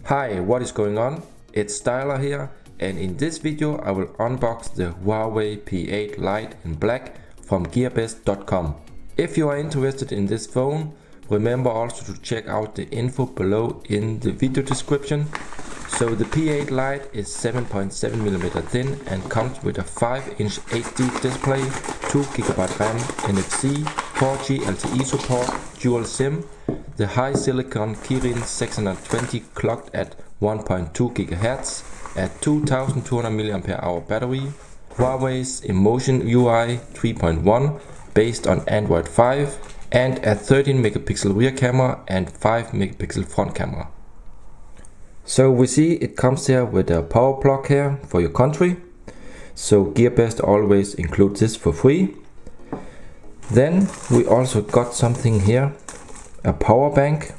Hi, what is going on? It's Styler here, and in this video I will unbox the Huawei P8 Lite in black from gearbest.com. If you are interested in this phone, remember also to check out the info below in the video description. So the P8 Lite is 7.7mm thin and comes with a 5-inch HD display, 2GB RAM, NFC, 4G LTE support, dual SIM, the Hisilicon Kirin 620 clocked at 1.2 GHz at 2200 mAh battery, Huawei's EMUI 3.1 based on Android 5, and a 13 megapixel rear camera and 5 megapixel front camera. So we see it comes here with a power plug here for your country. So GearBest always includes this for free. Then we also got something here, a power bank,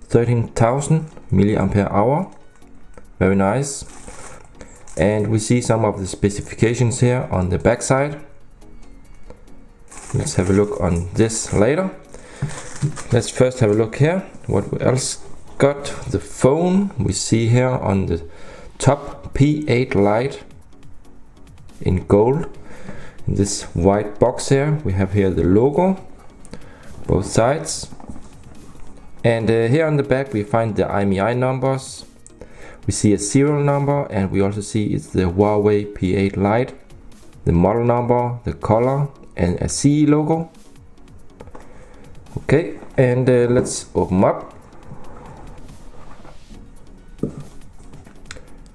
13,000 mAh, very nice. And we see some of the specifications here on the back side. Let's have a look on this later. Let's first have a look here what else got. The phone we see here on the top, P8 Lite in gold. In this white box here we have here the logo, both sides, and here on the back we find the EMUI numbers. We see a serial number, and we also see it's the Huawei P8 Lite, the model number, the color, and a CE logo. Okay, and let's open up.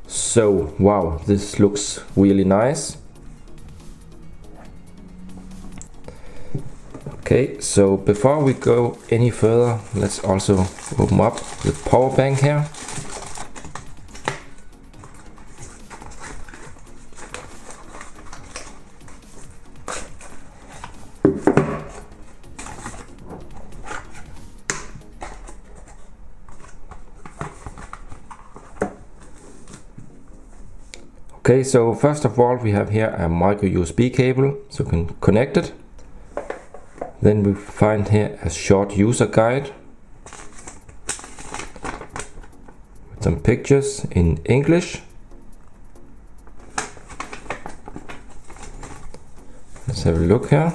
So wow, this looks really nice. Okay, so before we go any further, let's also open up the power bank here. Okay, so first of all we have here a micro USB cable, so we can connect it. Then we find here a short user guide with some pictures in English. Let's have a look here.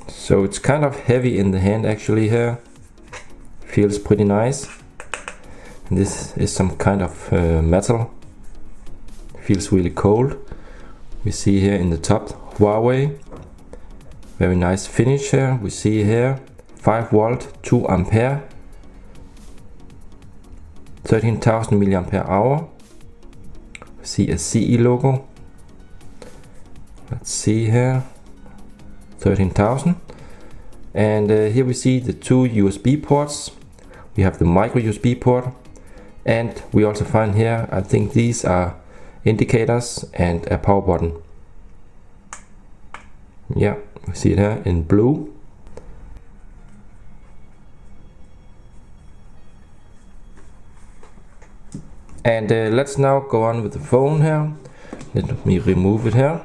So it's kind of heavy in the hand actually here, feels pretty nice. This is some kind of metal, feels really cold. We see here in the top Huawei, very nice finish here. We see here 5 volt, 2 ampere, 13,000 mAh. We see a CE logo. Let's see here, 13,000. And here we see the 2 USB ports. We have the micro USB port, and we also find here, I think these are indicators and a power button. Yeah, we see it here in blue. And let's now go on with the phone here. Let me remove it here.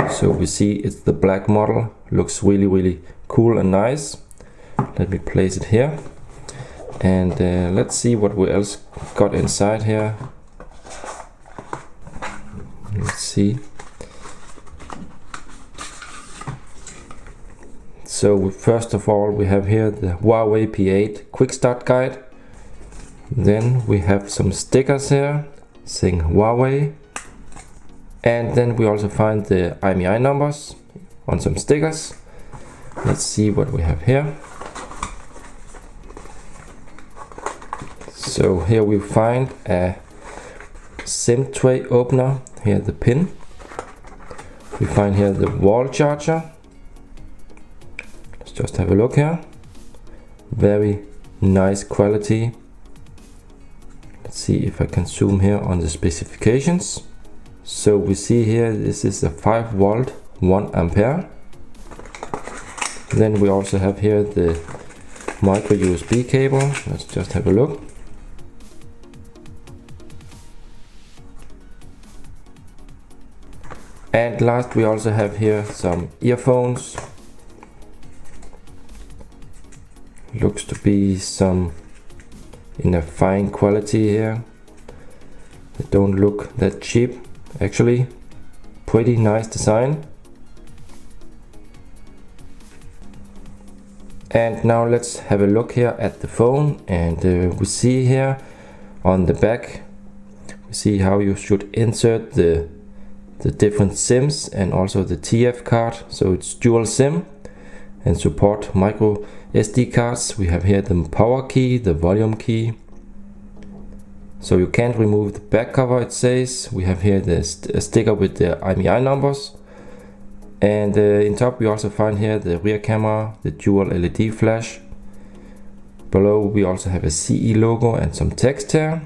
So we see it's the black model, looks really cool and nice. Let me place it here, and let's see what we else got inside here. Let's see. So first of all we have here the Huawei P8 quick start guide. Then we have some stickers here saying Huawei. And then we also find the EMUI numbers on some stickers. Let's see what we have here. So here we find a SIM tray opener, here the pin. We find here the wall charger. Let's just have a look here. Very nice quality. Let's see if I can zoom here on the specifications. So we see here this is a 5 volt, 1 ampere. Then we also have here the micro USB cable. Let's just have a look. And last we also have here some earphones. Looks to be some in a fine quality here. They don't look that cheap, actually. Pretty nice design. And now let's have a look here at the phone, and we see here on the back, we see how you should insert the different SIMs and also the TF card. So it's dual SIM and support micro SD cards. We have here the power key, the volume key. So you can't remove the back cover, it says. We have here the sticker with the EMUI numbers. And in top we also find here the rear camera, the dual LED flash. Below we also have a CE logo and some text here.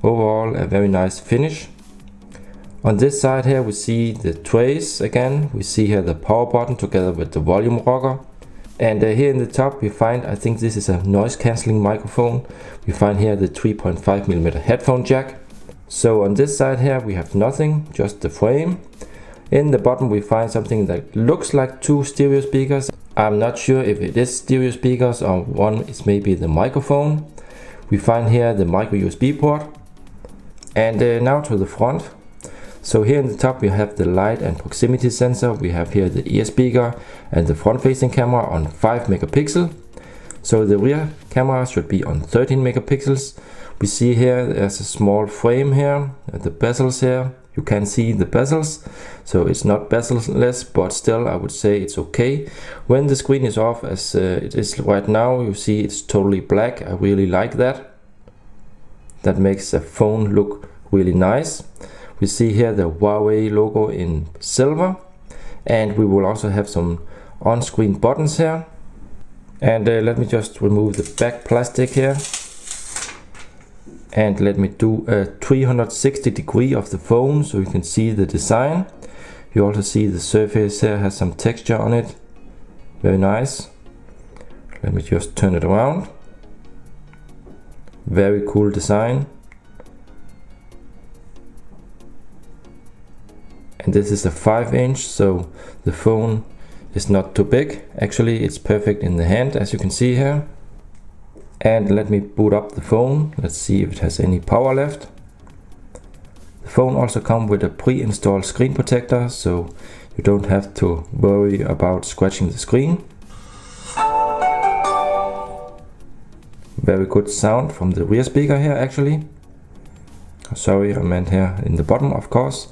Overall a very nice finish. On this side here we see the trays again. We see here the power button together with the volume rocker. And here in the top we find, I think this is a noise cancelling microphone. We find here the 3.5mm headphone jack. So on this side here we have nothing, just the frame. In the bottom we find something that looks like two stereo speakers. I'm not sure if it is stereo speakers or one is maybe the microphone. We find here the micro USB port. And now to the front. So here in the top we have the light and proximity sensor. We have here the ear speaker and the front facing camera on 5 megapixel. So the rear camera should be on 13 megapixels. We see here there's a small frame here at the bezels here. You can see the bezels, so it's not bezel-less, but still I would say it's okay. When the screen is off, as it is right now, you see it's totally black. I really like that. That makes the phone look really nice. We see here the Huawei logo in silver, and we will also have some on-screen buttons here. And let me just remove the back plastic here. And let me do a 360 degree of the phone so you can see the design. You also see the surface here has some texture on it. Very nice. Let me just turn it around. Very cool design. And this is a 5-inch, so the phone is not too big. Actually, it's perfect in the hand, as you can see here. And let me boot up the phone. Let's see if it has any power left. The phone also comes with a pre-installed screen protector, so you don't have to worry about scratching the screen. Very good sound from the rear speaker here actually. Sorry, I meant here in the bottom, of course.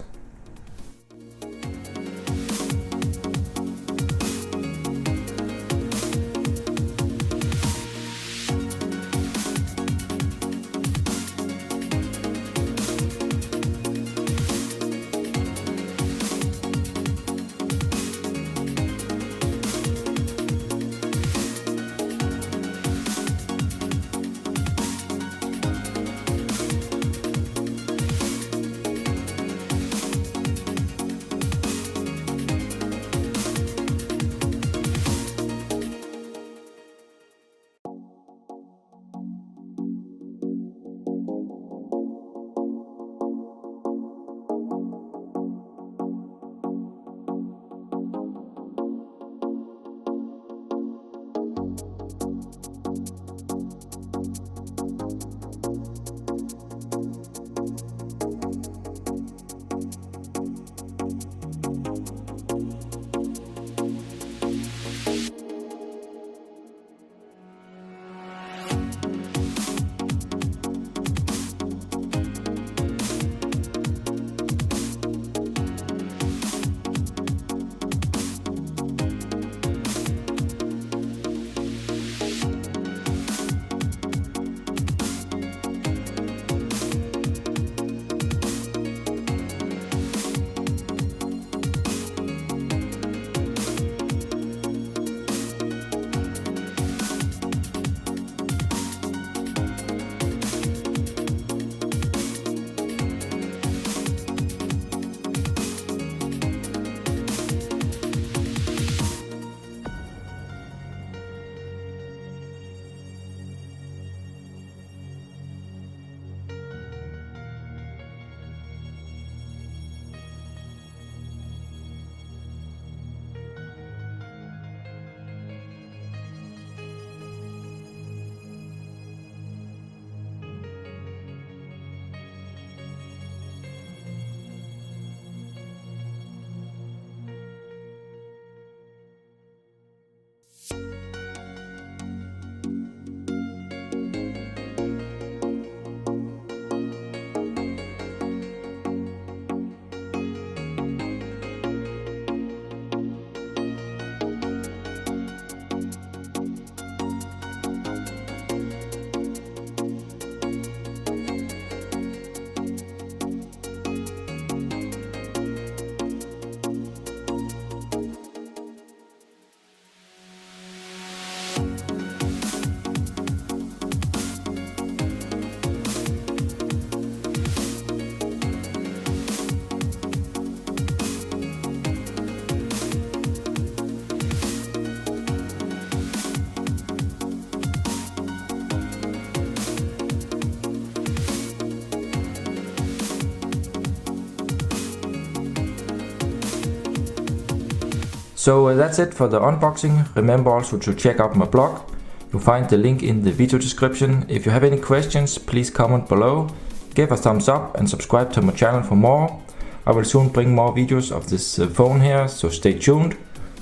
So that's it for the unboxing. Remember also to check out my blog. You'll find the link in the video description. If you have any questions, please comment below. Give a thumbs up and subscribe to my channel for more. I will soon bring more videos of this phone here, so stay tuned.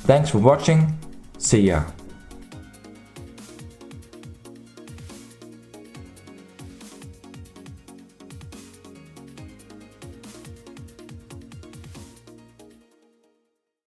Thanks for watching. See ya.